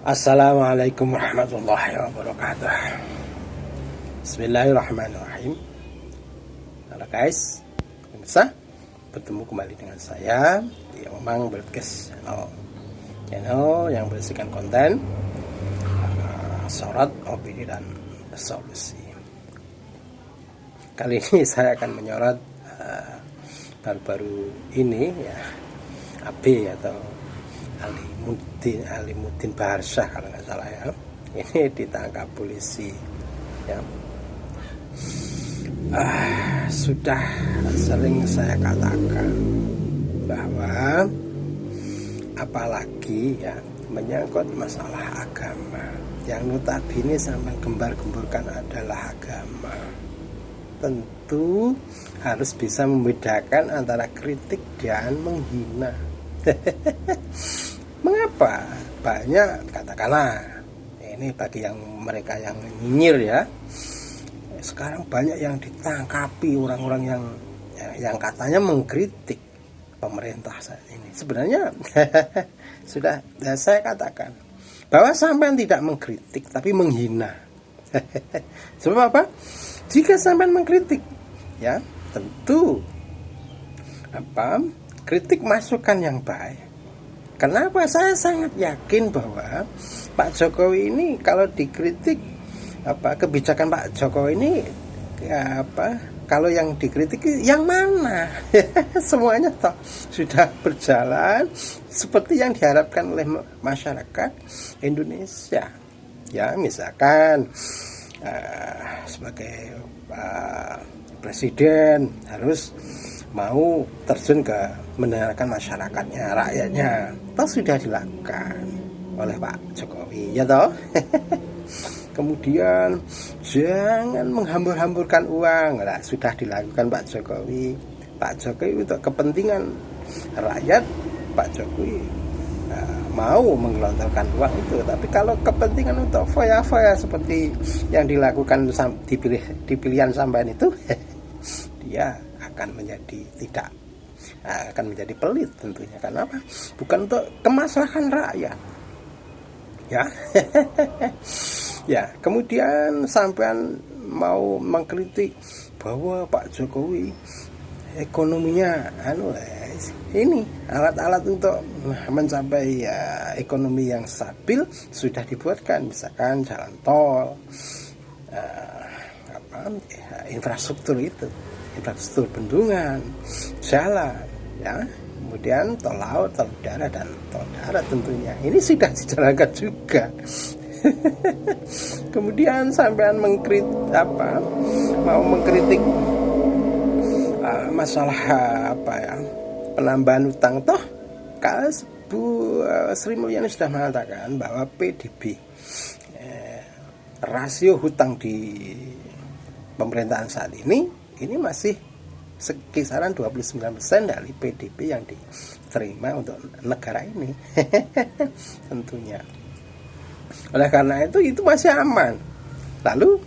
Assalamualaikum warahmatullahi wabarakatuh. Bismillahirrahmanirrahim. Halo guys, bisa bertemu kembali dengan saya di Omang Broadcast channel yang berisikan konten sorot, opini, dan solusi. Kali ini saya akan menyorot baru-baru ini ya, AB atau Alimuddin Baharsyah kalau nggak salah ya, ini ditangkap polisi ya. Sudah sering saya katakan bahwa apalagi ya menyangkut masalah agama yang notabene sampai gembar-gemburkan adalah agama, tentu harus bisa membedakan antara kritik dan menghina. Mengapa banyak, katakanlah ini bagi yang mereka yang nyinyir ya, sekarang banyak yang ditangkapi orang-orang yang katanya mengkritik pemerintah saat ini. Sebenarnya sudah saya katakan bahwa sampean tidak mengkritik tapi menghina. Sebab apa? Jika sampean mengkritik ya, tentu kritik masukan yang baik. Kenapa saya sangat yakin bahwa Pak Jokowi ini kalau dikritik kebijakan Pak Jokowi ini kalau yang dikritik yang mana? Semuanya toh sudah berjalan seperti yang diharapkan oleh masyarakat Indonesia. Ya, misalkan sebagai presiden harus mau terjun ke mendengarkan masyarakatnya, rakyatnya. Toh sudah dilakukan oleh Pak Jokowi, ya toh. Kemudian jangan menghambur-hamburkan uang, lah sudah dilakukan Pak Jokowi. Pak Jokowi untuk kepentingan rakyat, Pak Jokowi mau menggelontorkan uang itu. Tapi kalau kepentingan untuk foya-foya seperti yang dilakukan di pilihan sampean itu, dia akan menjadi pelit tentunya. Karena apa? Bukan untuk kemaslahan rakyat ya. Ya, kemudian sampean mau mengkritik bahwa Pak Jokowi ekonominya ini alat-alat untuk mencapai ekonomi yang stabil sudah dibuatkan, misalkan jalan tol, infrastruktur itu, infrastruktur bendungan, jalan ya, kemudian tol laut, tol udara, dan tol darat tentunya. Ini sudah dijalankan juga. Kemudian sampean mau mengkritik masalah penambahan utang, toh kalau Sri Mulyani sudah mengatakan bahwa PDB rasio hutang di pemerintahan saat ini masih sekisaran 29% dari PDB yang diterima untuk negara ini. Tentunya. Oleh karena itu masih aman. Lalu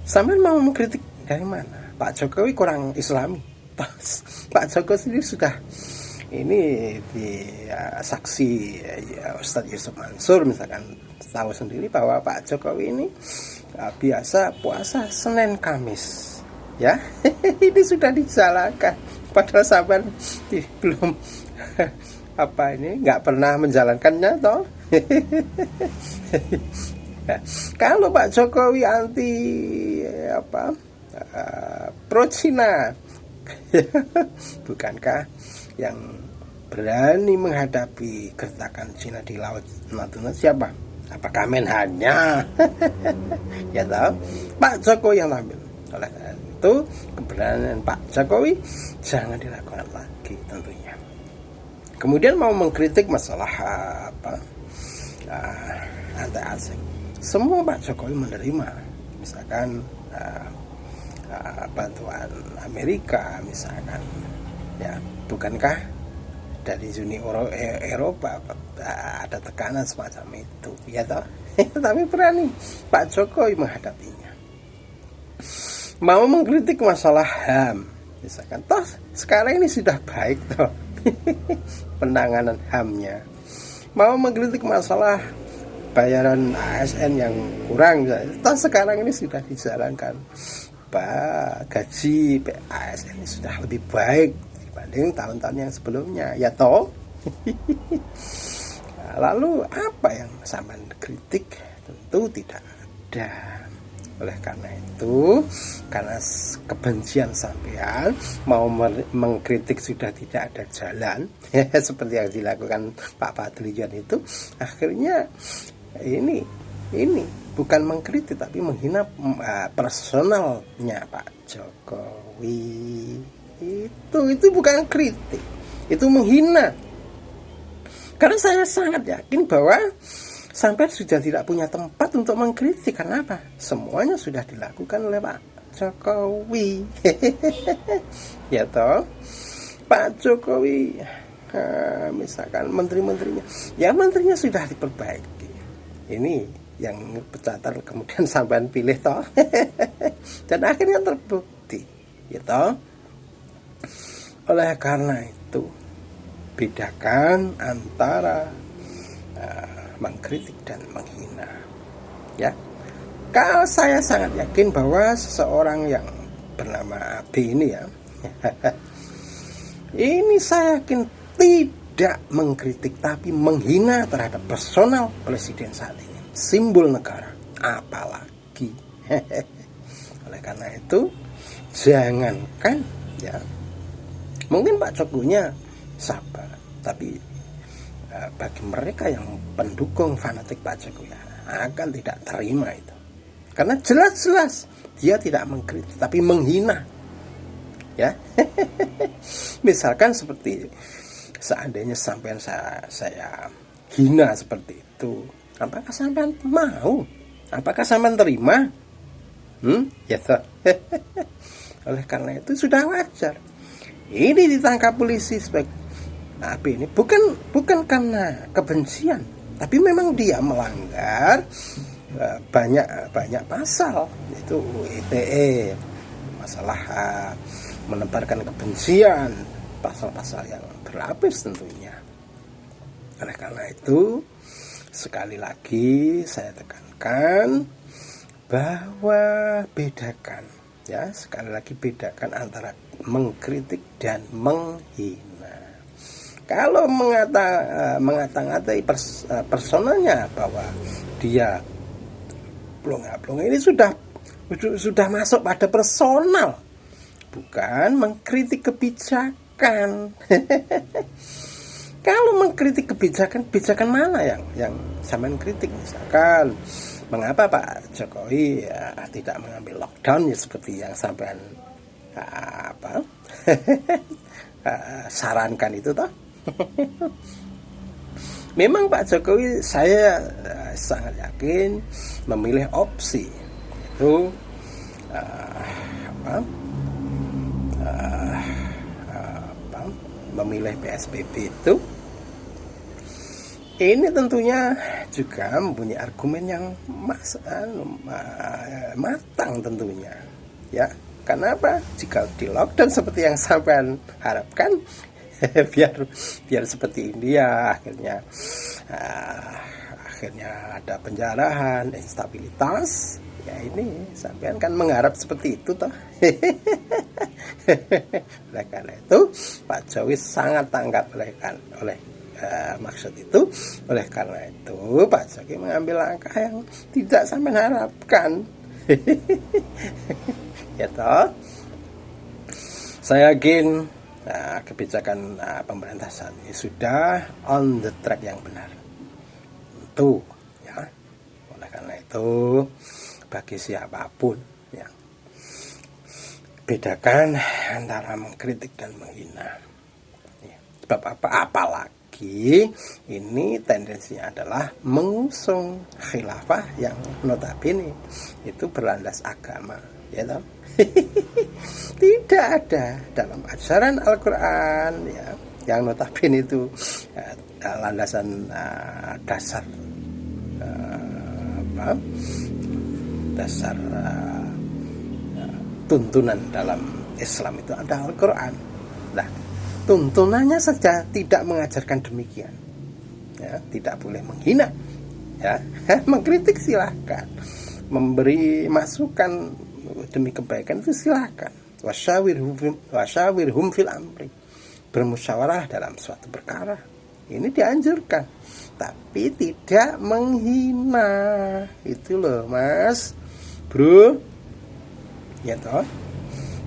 sampean mau mengkritik dari mana? Pak Jokowi kurang Islami. Pak Jokowi sendiri sudah saksi Ustadz Yusuf Mansur misalkan tahu sendiri bahwa Pak Jokowi ini biasa puasa Senin Kamis. Ya, ini sudah dijalankan. Padahal sampean belum nggak pernah menjalankannya toh. Kalau Pak Jokowi anti pro Cina, bukankah yang berani menghadapi gertakan Cina di laut Natuna siapa? Apakah Menhannya? Ya tahu, Pak Jokowi yang tampil. Oleh karena itu keberanian Pak Jokowi jangan dilakukan lagi tentunya. Kemudian mau mengkritik masalah anti asing, semua Pak Jokowi menerima, misalkan bantuan Amerika misalkan ya, bukankah dari Uni Eropa ada tekanan semacam itu ya toh. Tapi berani Pak Jokowi menghadapinya. Mau mengkritik masalah HAM misalkan, toh sekarang ini sudah baik toh penanganan HAM-nya. Mau mengkritik masalah bayaran ASN yang kurang. Toh sekarang ini sudah dijalankan, gaji ASN ini sudah lebih baik dibanding tahun-tahun yang sebelumnya, ya toh. Lalu apa yang sampean kritik? Tentu tidak ada. Oleh karena itu, karena kebencian sampean mau mengkritik sudah tidak ada jalan, seperti yang dilakukan Pak Fadlian itu, akhirnya ini bukan mengkritik tapi menghina personalnya Pak Jokowi. Itu bukan kritik, itu menghina. Karena saya sangat yakin bahwa sampai sudah tidak punya tempat untuk mengkritik. Karena apa? Semuanya sudah dilakukan oleh Pak Jokowi. Ya toh, Pak Jokowi, misalkan menteri-menterinya, ya menterinya sudah diperbaiki. Ini yang pecatar kemudian sampean pilih toh. Dan akhirnya terbukti, ya toh. Oleh karena itu, bedakan antara mengkritik dan menghina, ya. Kalau saya sangat yakin bahwa seseorang yang bernama AB ini ya, ini saya yakin tidak mengkritik tapi menghina terhadap personal presiden saat ini, simbol negara, apalagi. Oleh karena itu, jangankan ya, mungkin Pak Jokowinya sabar, tapi bagi mereka yang pendukung fanatik Pak Jokowi akan tidak terima itu, karena jelas-jelas dia tidak mengkritik tapi menghina, ya. Misalkan seperti seandainya sampean saya hina seperti itu, apakah sampean mau? Apakah sampean terima? Ya toh. Oleh karena itu sudah wajar ini ditangkap polisi sebagai AB ini bukan karena kebencian, tapi memang dia melanggar banyak pasal, itu ITE, masalah menebarkan kebencian, pasal-pasal yang berlapis tentunya. Oleh karena itu, sekali lagi saya tekankan bahwa bedakan, ya, sekali lagi bedakan antara mengkritik dan menghina. Kalau mengata-ngatai personalnya bahwa dia plonga-plonga, ini sudah masuk pada personal, bukan mengkritik kebijakan. Kalau mengkritik kebijakan mana yang sampean kritik? Misalkan mengapa Pak Jokowi tidak mengambil lockdown, ya, seperti yang sampean sarankan itu toh. Memang Pak Jokowi, saya sangat yakin memilih opsi itu memilih PSBB itu. Ini tentunya juga mempunyai argumen yang matang tentunya, ya. Kenapa? Jika di lockdown seperti yang sampean harapkan, biar seperti India, akhirnya ada penjarahan, instabilitas, ya ini sampean kan mengharap seperti itu toh. Oleh karena itu Pak Jokowi sangat tanggap oleh maksud itu. Oleh karena itu Pak Jokowi mengambil langkah yang tidak sampean harapkan. Ya toh, saya yakin kebijakan pemerintah saat ini sudah on the track yang benar. Tentu, ya. Oleh karena itu, bagi siapapun yang bedakan antara mengkritik dan menghina. Ya. Sebab apa? Apalagi ini tendensinya adalah mengusung khilafah yang notabene itu berlandas agama, ya toh. Tidak ada dalam ajaran Al-Quran, ya, yang notabene itu landasan dasar tuntunan dalam Islam itu ada Al-Quran. Nah, tuntunannya saja tidak mengajarkan demikian, ya, tidak boleh menghina, ya. Mengkritik silahkan, memberi masukan demi kebaikan itu silahkan. Wasyawirhum fil amri, bermusyawarah dalam suatu perkara, ini dianjurkan, tapi tidak menghina. Itu loh mas bro, ya toh.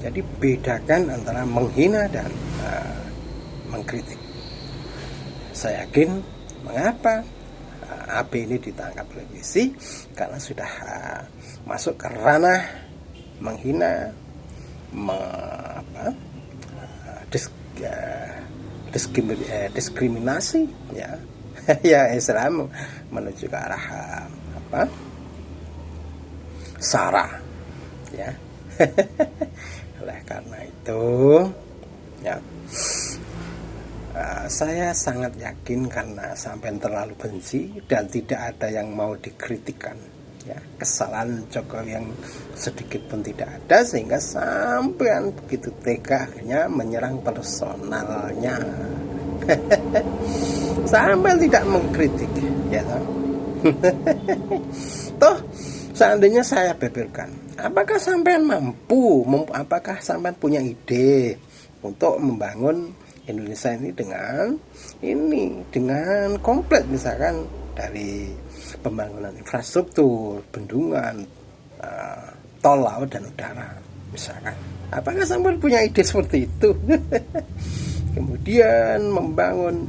Jadi bedakan antara menghina dan mengkritik. Saya yakin mengapa AB ini ditangkap oleh polisi, karena sudah masuk ke ranah menghina, diskriminasi, ya. Ya, Islam menuju ke arah sara, ya. Oleh karena itu, ya, saya sangat yakin karena sampai terlalu benci dan tidak ada yang mau dikritikkan, ya, kesalahan Jokowi yang sedikit pun tidak ada, sehingga sampean begitu tega akhirnya menyerang personalnya. Sampai tidak mengkritik, ya. Toh seandainya saya beberkan, apakah sampean mampu, apakah sampean punya ide untuk membangun Indonesia ini dengan komplit, misalkan dari pembangunan infrastruktur, bendungan, tol laut dan udara, misalkan. Apakah sampean punya ide seperti itu? Kemudian membangun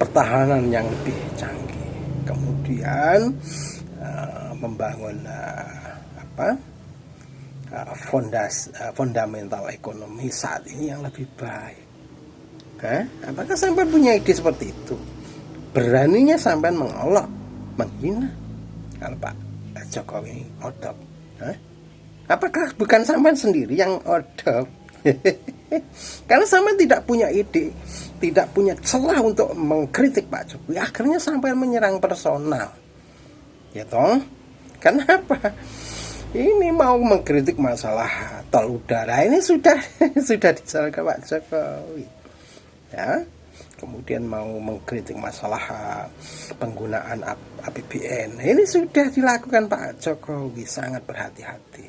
pertahanan yang lebih canggih, kemudian membangun fundamental ekonomi saat ini yang lebih baik. Apakah sampai punya ide seperti itu? Beraninya sampai mengolok, menghina kalau Pak Jokowi odop. Apakah bukan sampai sendiri yang odop? Karena sampai tidak punya ide, tidak punya celah untuk mengkritik Pak Jokowi, akhirnya sampai menyerang personal, ya toh. Kenapa? Ini mau mengkritik masalah tol udara, ini sudah dijalankan Pak Jokowi, ya. Kemudian mau mengkritik masalah penggunaan APBN, ini sudah dilakukan Pak Jokowi, sangat berhati-hati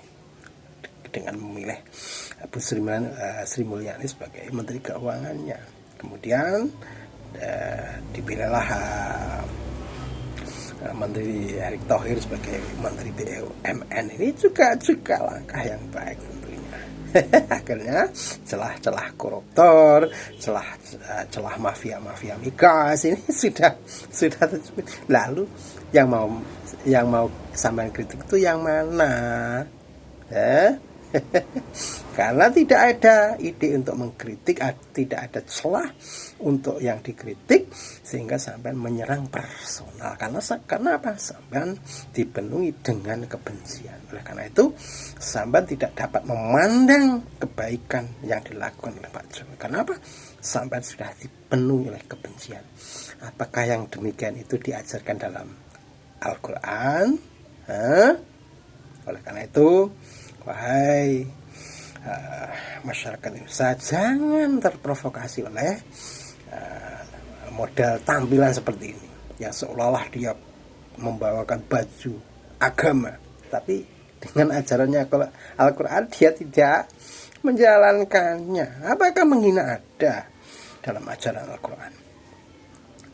dengan memilih Bu Sri Mulyani sebagai Menteri Keuangannya. Kemudian dipilihlah Menteri Erick Thohir sebagai Menteri BUMN. Ini juga langkah yang baik tentunya. Akhirnya celah-celah koruptor, celah mafia migas ini sudah tersebut. Lalu yang mau sampean kritik itu yang mana? Karena tidak ada ide untuk mengkritik, tidak ada celah untuk yang dikritik, sehingga sampai menyerang personal. Karena apa? Sampai dipenuhi dengan kebencian. Oleh karena itu, sampai tidak dapat memandang kebaikan yang dilakukan oleh Pak Jokowi. Kenapa? Sampai sudah dipenuhi oleh kebencian. Apakah yang demikian itu diajarkan dalam Al-Quran? Oleh karena itu, wahai masyarakat Indonesia, jangan terprovokasi oleh modal tampilan seperti ini, yang seolah-olah dia membawakan baju agama, tapi dengan ajarannya Al-Quran dia tidak menjalankannya. Apakah menghina ada dalam ajaran Al-Quran?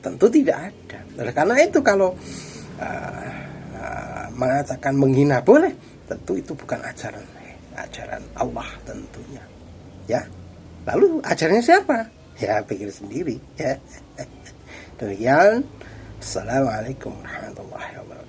Tentu tidak ada. Oleh karena itu, kalau mengatakan menghina boleh, tentu itu bukan ajaran Allah tentunya, ya. Lalu ajarannya siapa? Ya, pikir sendiri, ya. Demikian. Assalamualaikum warahmatullahi wabarakatuh.